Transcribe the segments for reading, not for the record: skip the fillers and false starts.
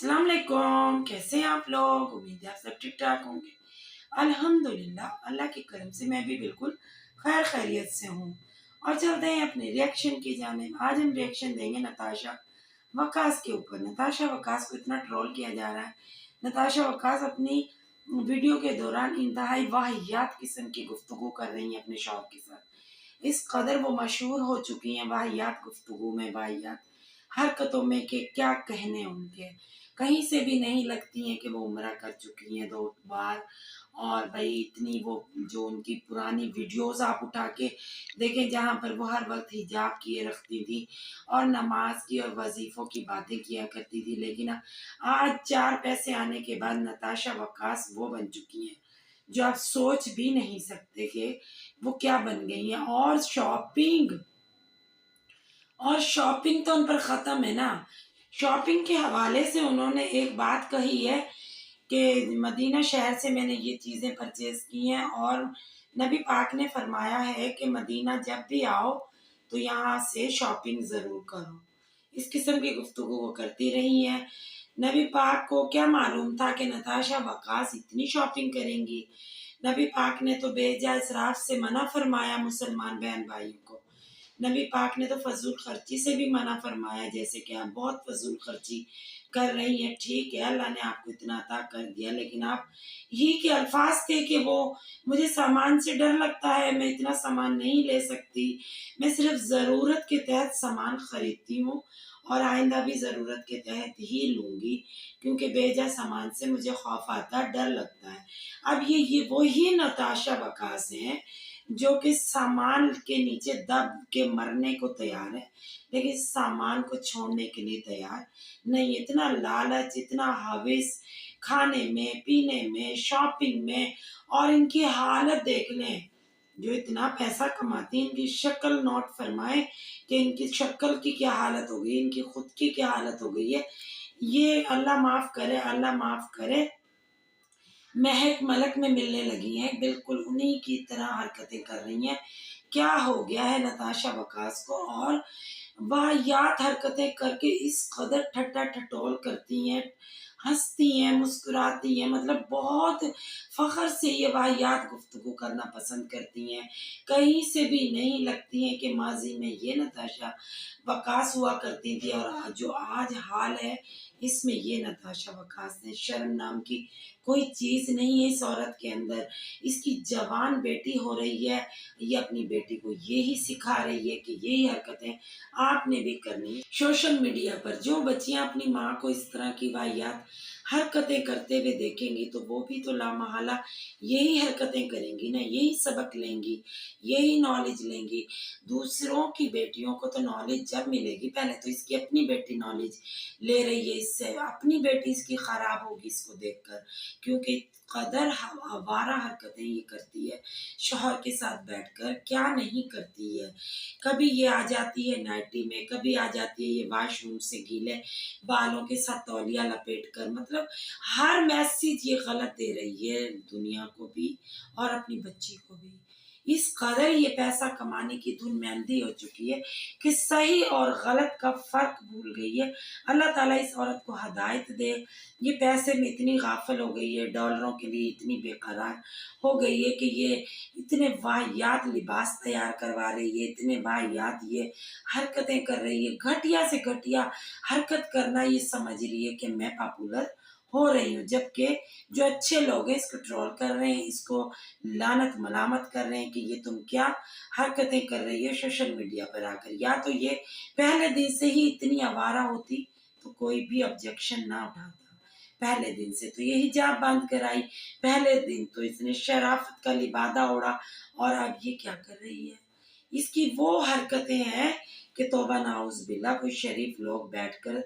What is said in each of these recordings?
السلام علیکم، کیسے ہیں آپ لوگ؟ امید ہے آپ سب ٹھیک ٹھاک ہوں گے۔ الحمدللہ اللہ کے کرم سے میں بھی بالکل خیر خیریت سے ہوں۔ اور چلتے ہیں اپنے ریئیکشن کی جانب۔ آج ہم ریئیکشن دیں گے نتاشا وقاص کے اوپر۔ نتاشا وقاص کو اتنا ٹرول کیا جا رہا ہے۔ نتاشا وقاص اپنی ویڈیو کے دوران انتہائی واہیات قسم کی گفتگو کر رہی ہیں اپنے شوہر کے ساتھ۔ اس قدر وہ مشہور ہو چکی ہیں واہیات گفتگو میں، واہیات حرکتوں میں، کہ کیا کہنے ان کے۔ کہیں سے بھی نہیں لگتی ہیں کہ وہ عمرہ کر چکی ہیں 2 بار، اور بھائی اتنی وہ جو ان کی پرانی ویڈیوز آپ اٹھا کے دیکھیں جہاں پر وہ ہر وقت حجاب کیے رکھتی تھی اور نماز کی اور وظیفوں کی باتیں کیا کرتی تھی، لیکن آج 4 پیسے آنے کے بعد نتاشا وقاص وہ بن چکی ہیں جو آپ سوچ بھی نہیں سکتے کہ وہ کیا بن گئی ہیں۔ اور شاپنگ تو ان پر ختم ہے نا۔ شاپنگ کے حوالے سے انہوں نے ایک بات کہی ہے کہ مدینہ شہر سے میں نے یہ چیزیں پرچیز کی ہیں، اور نبی پاک نے فرمایا ہے کہ مدینہ جب بھی آؤ تو یہاں سے شاپنگ ضرور کرو۔ اس قسم کی گفتگو وہ کرتی رہی ہیں۔ نبی پاک کو کیا معلوم تھا کہ نتاشا وقاص اتنی شاپنگ کریں گی؟ نبی پاک نے تو بے جا اسراف سے منع فرمایا مسلمان بہن بھائیوں کو۔ نبی پاک نے تو فضول خرچی سے بھی منع فرمایا، جیسے کہ آپ بہت فضول خرچی کر رہی ہیں۔ ٹھیک ہے، اللہ نے آپ کو اتنا عطا کر دیا، لیکن آپ ہی کے الفاظ تھے کہ وہ مجھے سامان سے ڈر لگتا ہے، میں اتنا سامان نہیں لے سکتی، میں صرف ضرورت کے تحت سامان خریدتی ہوں اور آئندہ بھی ضرورت کے تحت ہی لوں گی، کیونکہ بے جا سامان سے مجھے خوف آتا، ڈر لگتا ہے۔ اب یہ وہی نتاشا وقاص ہیں جو کہ سامان کے نیچے دب کے مرنے کو تیار ہے، لیکن سامان کو چھوڑنے کے لیے تیار نہیں۔ اتنا لالچ، اتنا ہوس کھانے میں، پینے میں، شاپنگ میں، اور ان کی حالت دیکھ لیں جو اتنا پیسہ کماتی ہیں، ان کی شکل نوٹ فرمائیں کہ ان کی شکل کی کیا حالت ہو گئی، ان کی خود کی کیا حالت ہو گئی ہے۔ یہ اللہ معاف کرے، اللہ معاف کرے، مہک ملک میں ملنے لگی ہیں، بالکل انہی کی طرح حرکتیں کر رہی ہیں۔ کیا ہو گیا ہے نتاشا وقاص کو؟ اور واہیات حرکتیں کر کے اس قدر ٹھٹا ٹھٹول کرتی ہیں، ہنستی ہیں، مسکراتی ہیں، مطلب بہت فخر سے یہ واہیات گفتگو کرنا پسند کرتی ہیں۔ کہیں سے بھی نہیں لگتی ہیں کہ ماضی میں یہ نتاشا وقاص ہوا کرتی تھی اور جو آج حال ہے اس میں یہ نتاشا وقاص ہے۔ شرم نام کی کوئی چیز نہیں ہے اس عورت کے اندر۔ اس کی جوان بیٹی ہو رہی ہے، یہ اپنی بیٹی کو یہی سکھا رہی ہے کہ یہی حرکتیں آپ نے بھی کرنی ہے۔ سوشل میڈیا پر جو بچیاں اپنی ماں کو اس طرح کی واہیات حرکتیں کرتے ہوئے دیکھیں گی تو وہ بھی تو لامحالہ یہی حرکتیں کریں گی نا، یہی سبق لیں گی، یہی نالج لیں گی۔ دوسروں کی بیٹیوں کو تو نالج جب ملے گی، پہلے تو اس کی اپنی بیٹی نالج لے رہی ہے اس سے، اپنی بیٹی اس کی خراب ہوگی اس کو دیکھ کر، کیونکہ قدر آوارہ حرکتیں یہ کرتی ہے شوہر کے ساتھ بیٹھ کر، کیا نہیں کرتی ہے۔ کبھی یہ آ جاتی ہے نائٹی میں، کبھی آ جاتی ہے یہ واش روم سے گیلے بالوں کے ساتھ تولیہ لپیٹ کر، مطلب ہر میسیج یہ غلط دے رہی ہے دنیا کو بھی اور اپنی بچی کو بھی۔ اس قدر یہ پیسہ کمانے کی دھن میں اندھی ہو چکی ہے کہ صحیح اور غلط کا فرق بھول گئی ہے۔ اللہ تعالیٰ اس عورت کو ہدایت دے۔ یہ پیسے میں اتنی غافل ہو گئی ہے، ڈالروں کے لیے اتنی بے قرار ہو گئی ہے کہ یہ اتنے واہیات لباس تیار کروا رہی ہے، اتنے واہیات یہ حرکتیں کر رہی ہے، گھٹیا سے گھٹیا حرکت کرنا یہ سمجھ رہی ہے کہ میں پاپولر ہو رہی ہوں، جبکہ جو اچھے لوگ ہیں اس کو ٹرول کر رہے ہیں، اس کو لعنت ملامت کر رہے ہیں کہ یہ تم کیا حرکتیں کر رہی ہے سوشل میڈیا پر آ کر۔ یا تو یہ پہلے دن سے ہی اتنی آوارہ ہوتی تو کوئی بھی آبجیکشن نہ اٹھاتا، پہلے دن سے تو یہ حجاب باندھ کر آئی، پہلے دن تو اس نے شرافت کا لبادہ اوڑھا، اور اب یہ کیا کر رہی ہے؟ اس کی وہ حرکتیں ہیں کہ توبہ نعوذ باللہ، کوئی شریف لوگ بیٹھ کر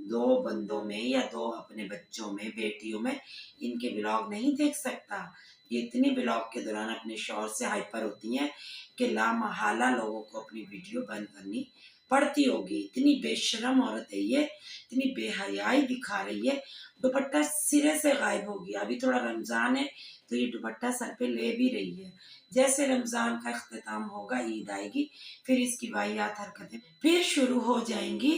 2 بندوں میں یا 2 اپنے بچوں میں، بیٹیوں میں ان کے ولاگ نہیں دیکھ سکتا۔ یہ اتنی ولاگ کے دوران اپنے شوہر سے ہائپر ہوتی ہیں کہ لامحالہ لوگوں کو اپنی ویڈیو بند کرنی پڑتی ہوگی۔ اتنی بے شرم عورت ہے یہ، اتنی بے حیائی دکھا رہی ہے، دوپٹہ سرے سے غائب ہو گیا۔ ابھی تھوڑا رمضان ہے تو یہ دوپٹہ سر پہ لے بھی رہی ہے، جیسے رمضان کا اختتام ہوگا، عید آئے گی، پھر اس کی واہیات حرکتیں پھر شروع ہو جائیں گی۔